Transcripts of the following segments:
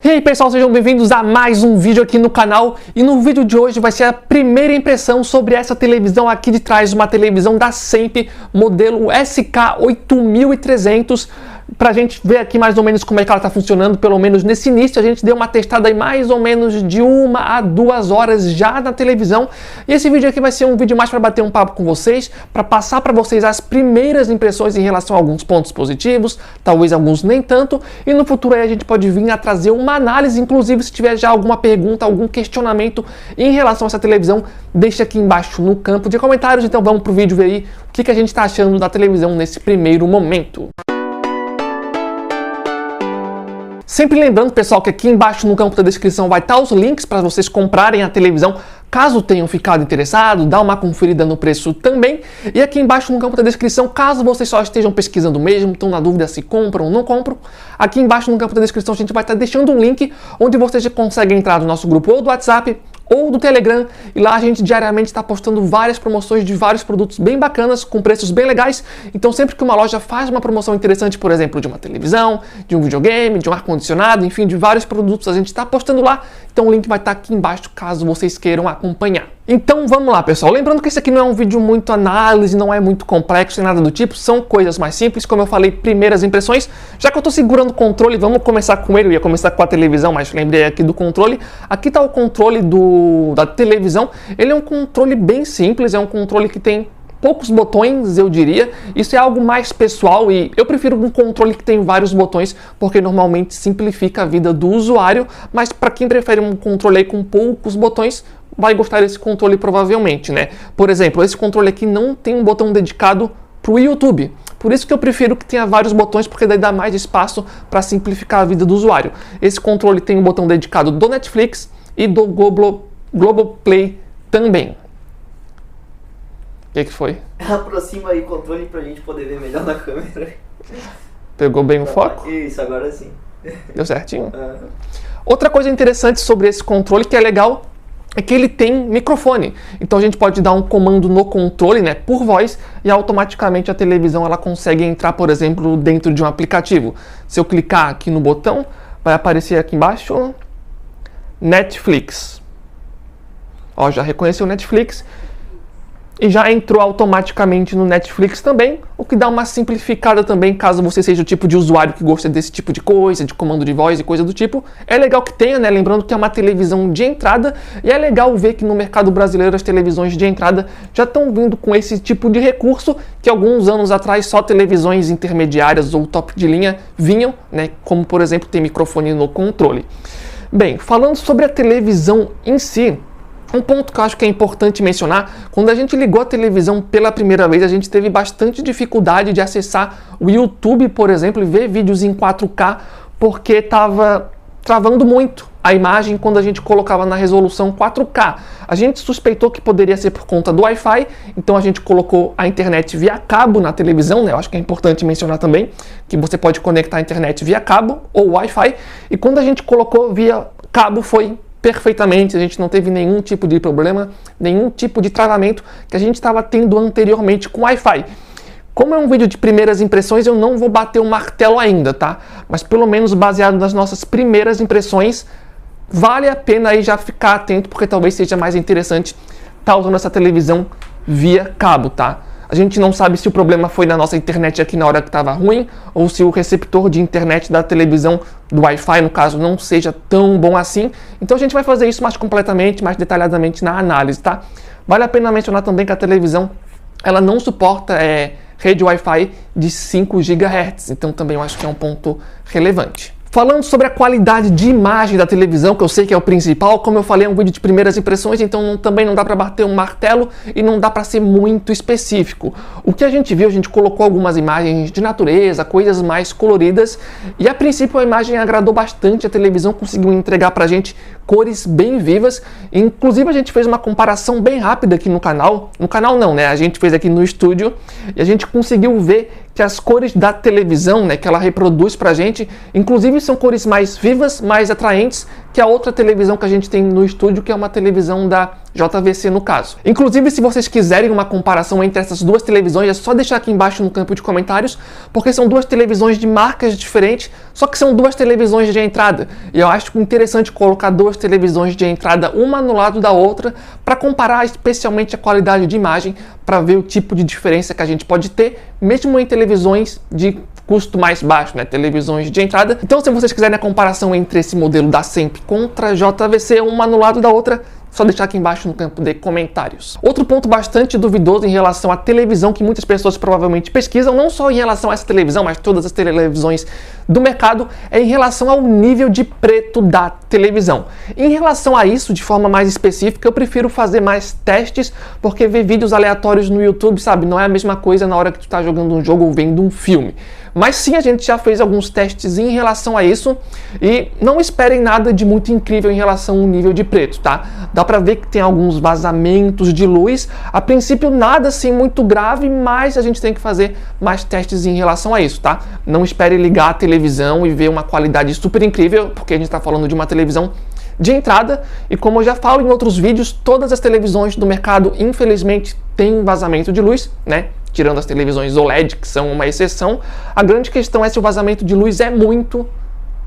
E aí pessoal, sejam bem-vindos a mais um vídeo aqui no canal. E no vídeo de hoje vai ser a primeira impressão sobre essa televisão aqui de trás, uma televisão da Semp, modelo SK8300, pra gente ver aqui mais ou menos como é que ela tá funcionando. Pelo menos nesse início a gente deu uma testada aí mais ou menos de 1 a 2 horas já na televisão. E esse vídeo aqui vai ser um vídeo mais para bater um papo com vocês, para passar para vocês as primeiras impressões em relação a alguns pontos positivos, talvez alguns nem tanto, e no futuro aí a gente pode vir a trazer uma análise. Inclusive, se tiver já alguma pergunta, algum questionamento em relação a essa televisão, deixa aqui embaixo no campo de comentários. Então vamos pro vídeo ver aí o que a gente está achando da televisão nesse primeiro momento. Sempre lembrando, pessoal, que aqui embaixo no campo da descrição vai estar os links para vocês comprarem a televisão, caso tenham ficado interessados, dá uma conferida no preço também. E aqui embaixo no campo da descrição, caso vocês só estejam pesquisando mesmo, estão na dúvida se compram ou não compram, aqui embaixo no campo da descrição a gente vai estar deixando um link onde vocês já conseguem entrar no nosso grupo ou do WhatsApp ou do Telegram, e lá a gente diariamente está postando várias promoções de vários produtos bem bacanas, com preços bem legais. Então sempre que uma loja faz uma promoção interessante, por exemplo, de uma televisão, de um videogame, de um ar-condicionado, enfim, de vários produtos, a gente está postando lá. Então o link vai estar aqui embaixo, caso vocês queiram acompanhar. Então vamos lá, pessoal. Lembrando que esse aqui não é um vídeo muito análise, não é muito complexo, nem nada do tipo, são coisas mais simples, como eu falei, primeiras impressões. Já que eu estou segurando o controle, vamos começar com ele. Eu ia começar com a televisão, mas lembrei aqui do controle. Aqui está o controle da televisão. Ele é um controle bem simples, é um controle que tem poucos botões, eu diria. Isso é algo mais pessoal e eu prefiro um controle que tem vários botões, porque normalmente simplifica a vida do usuário, mas para quem prefere um controle aí com poucos botões, vai gostar desse controle provavelmente, né? Por exemplo, esse controle aqui não tem um botão dedicado para o YouTube. Por isso que eu prefiro que tenha vários botões, porque daí dá mais espaço para simplificar a vida do usuário. Esse controle tem um botão dedicado do Netflix e do Globoplay também. O que foi? Aproxima aí o controle pra gente poder ver melhor na câmera. Pegou bem o foco? Isso, agora sim. Deu certinho? Outra coisa interessante sobre esse controle que é legal é que ele tem microfone. Então a gente pode dar um comando no controle, né, por voz, e automaticamente a televisão ela consegue entrar, por exemplo, dentro de um aplicativo. Se eu clicar aqui no botão, vai aparecer aqui embaixo Netflix. Ó, já reconheceu o Netflix e já entrou automaticamente no Netflix também, o que dá uma simplificada também, caso você seja o tipo de usuário que gosta desse tipo de coisa, de comando de voz e coisa do tipo. É legal que tenha, né? Lembrando que é uma televisão de entrada, e é legal ver que no mercado brasileiro as televisões de entrada já estão vindo com esse tipo de recurso, que alguns anos atrás só televisões intermediárias ou top de linha vinham, né? Como, por exemplo, ter microfone no controle. Bem, falando sobre a televisão em si, um ponto que eu acho que é importante mencionar: quando a gente ligou a televisão pela primeira vez, a gente teve bastante dificuldade de acessar o YouTube, por exemplo, e ver vídeos em 4K, porque estava travando muito a imagem quando a gente colocava na resolução 4K. A gente suspeitou que poderia ser por conta do Wi-Fi, então a gente colocou a internet via cabo na televisão, né? Eu acho que é importante mencionar também que você pode conectar a internet via cabo ou Wi-Fi, e quando a gente colocou via cabo foi perfeitamente, a gente não teve nenhum tipo de problema, nenhum tipo de travamento que a gente estava tendo anteriormente com Wi-Fi. Como é um vídeo de primeiras impressões, eu não vou bater o martelo ainda, tá? Mas pelo menos baseado nas nossas primeiras impressões, vale a pena aí já ficar atento, porque talvez seja mais interessante estar usando essa televisão via cabo, tá? A gente não sabe se o problema foi na nossa internet aqui na hora que estava ruim, ou se o receptor de internet da televisão, do Wi-Fi no caso, não seja tão bom assim. Então a gente vai fazer isso mais completamente, mais detalhadamente na análise, tá? Vale a pena mencionar também que a televisão, ela não suporta rede Wi-Fi de 5 GHz, então também eu acho que é um ponto relevante. Falando sobre a qualidade de imagem da televisão, que eu sei que é o principal, como eu falei, é um vídeo de primeiras impressões, então também não dá para bater um martelo e não dá para ser muito específico. O que a gente viu, a gente colocou algumas imagens de natureza, coisas mais coloridas, e a princípio a imagem agradou bastante, a televisão conseguiu entregar pra gente cores bem vivas. Inclusive a gente fez uma comparação bem rápida aqui no canal não, né? A gente fez aqui no estúdio e a gente conseguiu ver que as cores da televisão, né, que ela reproduz pra gente, inclusive são cores mais vivas, mais atraentes que que a outra televisão que a gente tem no estúdio, que é uma televisão da JVC no caso. Inclusive, se vocês quiserem uma comparação entre essas duas televisões, é só deixar aqui embaixo no campo de comentários, porque são duas televisões de marcas diferentes, só que são duas televisões de entrada. E eu acho interessante colocar duas televisões de entrada, uma no lado da outra, para comparar especialmente a qualidade de imagem, para ver o tipo de diferença que a gente pode ter, mesmo em televisões de custo mais baixo, né? Televisões de entrada. Então, se vocês quiserem a comparação entre esse modelo da SEMP contra a JVC, uma no lado da outra, só deixar aqui embaixo no campo de comentários. Outro ponto bastante duvidoso em relação à televisão que muitas pessoas provavelmente pesquisam, não só em relação a essa televisão, mas todas as televisões do mercado, é em relação ao nível de preto da televisão. Em relação a isso, de forma mais específica, eu prefiro fazer mais testes, porque ver vídeos aleatórios no YouTube, sabe, não é a mesma coisa na hora que tu tá jogando um jogo ou vendo um filme. Mas sim, a gente já fez alguns testes em relação a isso e não esperem nada de muito incrível em relação ao nível de preto, tá? Dá pra ver que tem alguns vazamentos de luz. A princípio, nada assim muito grave, mas a gente tem que fazer mais testes em relação a isso, tá? Não espere ligar a televisão e ver uma qualidade super incrível, porque a gente tá falando de uma televisão de entrada, e como eu já falo em outros vídeos, todas as televisões do mercado, infelizmente, têm vazamento de luz, né? Tirando as televisões OLED, que são uma exceção. A grande questão é se o vazamento de luz é muito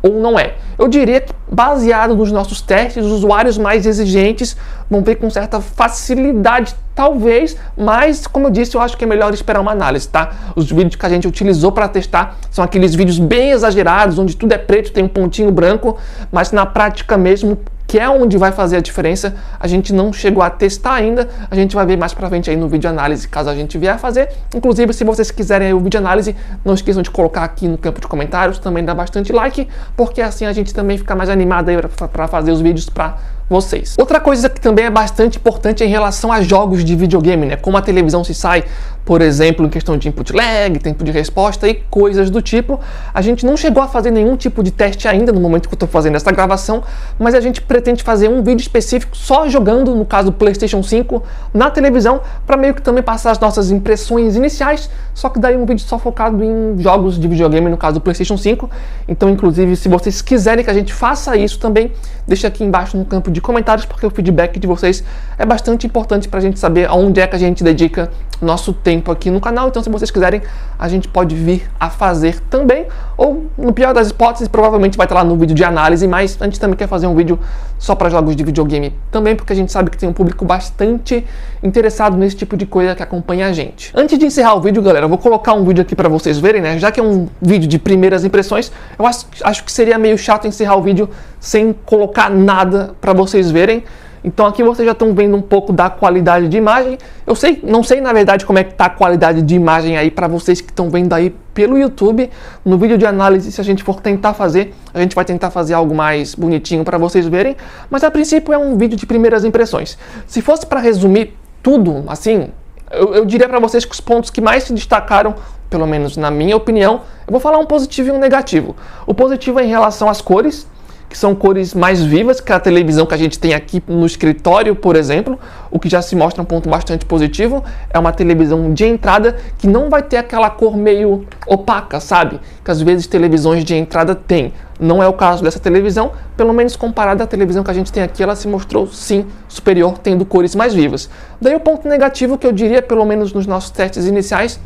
ou não é. Eu diria que, baseado nos nossos testes, os usuários mais exigentes vão ver com certa facilidade, talvez, mas, como eu disse, eu acho que é melhor esperar uma análise, tá? Os vídeos que a gente utilizou para testar são aqueles vídeos bem exagerados, onde tudo é preto, tem um pontinho branco, mas na prática mesmo, que é onde vai fazer a diferença, a gente não chegou a testar ainda, a gente vai ver mais pra frente aí no vídeo análise, caso a gente vier a fazer. Inclusive, se vocês quiserem aí o vídeo análise, não esqueçam de colocar aqui no campo de comentários, também dá bastante like, porque assim a gente também fica mais animado aí pra fazer os vídeos pra vocês. Outra coisa que também é bastante importante é em relação a jogos de videogame, né? Como a televisão se sai, por exemplo, em questão de input lag, tempo de resposta e coisas do tipo. A gente não chegou a fazer nenhum tipo de teste ainda no momento que eu estou fazendo essa gravação, mas a gente pretende fazer um vídeo específico só jogando, no caso do PlayStation 5, na televisão, para meio que também passar as nossas impressões iniciais, só que daí um vídeo só focado em jogos de videogame, no caso do PlayStation 5. Então, inclusive, se vocês quiserem que a gente faça isso também, deixa aqui embaixo no campo de comentários, porque o feedback de vocês é bastante importante para a gente saber aonde é que a gente dedica nosso tempo aqui no canal. Então, se vocês quiserem, a gente pode vir a fazer também, ou no pior das hipóteses, provavelmente vai estar lá no vídeo de análise, mas a gente também quer fazer um vídeo só para jogos de videogame também, porque a gente sabe que tem um público bastante interessado nesse tipo de coisa que acompanha a gente. Antes de encerrar o vídeo, galera, eu vou colocar um vídeo aqui para vocês verem, né? Já que é um vídeo de primeiras impressões, eu acho que seria meio chato encerrar o vídeo sem colocar nada para vocês verem. Então aqui vocês já estão vendo um pouco da qualidade de imagem. Eu não sei na verdade como é que tá a qualidade de imagem aí para vocês que estão vendo aí pelo YouTube. No vídeo de análise, se a gente for tentar fazer, a gente vai tentar fazer algo mais bonitinho para vocês verem. Mas a princípio é um vídeo de primeiras impressões. Se fosse para resumir tudo, assim, eu diria para vocês que os pontos que mais se destacaram, pelo menos na minha opinião, eu vou falar um positivo e um negativo. O positivo é em relação às cores, que são cores mais vivas que a televisão que a gente tem aqui no escritório, por exemplo, o que já se mostra um ponto bastante positivo. É uma televisão de entrada que não vai ter aquela cor meio opaca, sabe? Que às vezes televisões de entrada têm. Não é o caso dessa televisão, pelo menos comparada à televisão que a gente tem aqui, ela se mostrou sim superior, tendo cores mais vivas. Daí o ponto negativo que eu diria, pelo menos nos nossos testes iniciais,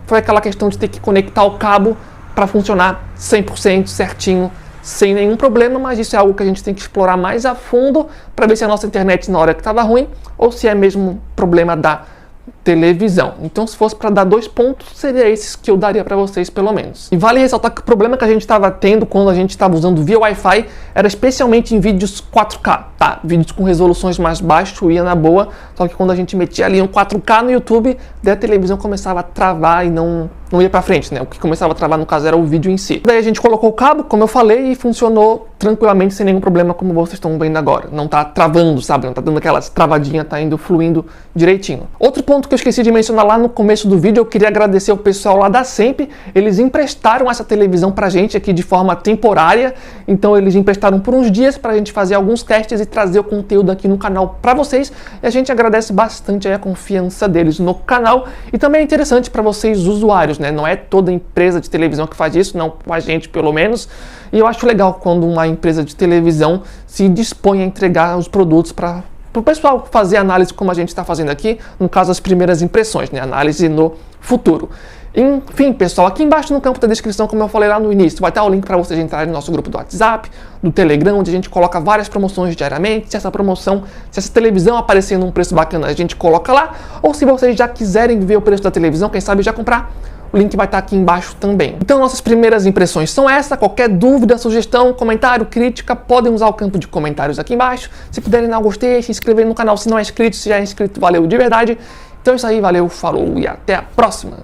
foi aquela questão de ter que conectar o cabo para funcionar 100% certinho, sem nenhum problema, mas isso é algo que a gente tem que explorar mais a fundo para ver se a nossa internet na hora que estava ruim ou se é mesmo problema da televisão. Então, se fosse para dar 2 pontos, seria esses que eu daria para vocês, pelo menos. E vale ressaltar que o problema que a gente estava tendo quando a gente estava usando via Wi-Fi era especialmente em vídeos 4K, tá? Vídeos com resoluções mais baixas ia na boa, só que quando a gente metia ali um 4K no YouTube, daí a televisão começava a travar e não ia para frente, né? O que começava a travar, no caso, era o vídeo em si. Daí a gente colocou o cabo, como eu falei, e funcionou tranquilamente, sem nenhum problema, como vocês estão vendo agora. Não tá travando, sabe? Não tá dando aquelas travadinhas, tá indo fluindo direitinho. Outro ponto que eu esqueci de mencionar lá no começo do vídeo, eu queria agradecer o pessoal lá da SEMP. Eles emprestaram essa televisão pra gente aqui de forma temporária. Então eles emprestaram por uns dias pra gente fazer alguns testes e trazer o conteúdo aqui no canal pra vocês. E a gente agradece bastante aí a confiança deles no canal. E também é interessante pra vocês usuários, né? Não é toda empresa de televisão que faz isso, não a gente pelo menos. E eu acho legal quando uma empresa de televisão se dispõe a entregar os produtos para o pessoal fazer análise como a gente está fazendo aqui, no caso as primeiras impressões, né? Análise no futuro. Enfim, pessoal, aqui embaixo no campo da descrição, como eu falei lá no início, vai estar o link para vocês entrarem no nosso grupo do WhatsApp, do Telegram, onde a gente coloca várias promoções diariamente. Se essa televisão aparecer num preço bacana, a gente coloca lá. Ou se vocês já quiserem ver o preço da televisão, quem sabe já comprar, o link vai estar aqui embaixo também. Então, nossas primeiras impressões são essas. Qualquer dúvida, sugestão, comentário, crítica, podem usar o campo de comentários aqui embaixo. Se puderem dar um gostei, se inscreverem no canal se não é inscrito. Se já é inscrito, valeu de verdade. Então é isso aí, valeu, falou e até a próxima!